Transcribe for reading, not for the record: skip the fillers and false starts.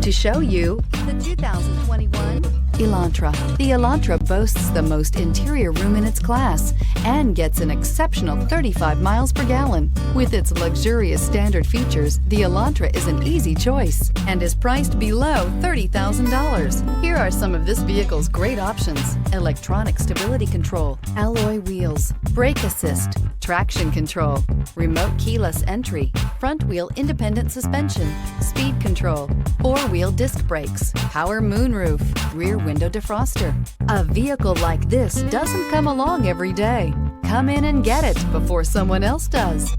to show you the 2021 Elantra. The Elantra boasts the most interior room in its class and gets an exceptional 35 miles per gallon. With its luxurious standard features, the Elantra is an easy choice and is priced below $30,000. Here are some of this vehicle's great options: electronic stability control, alloy wheels, brake assist, traction control, remote keyless entry, front wheel independent suspension, speed control, four-wheel disc brakes, power moonroof, rear window defroster. A vehicle like this doesn't come along every day. Come in and get it before someone else does.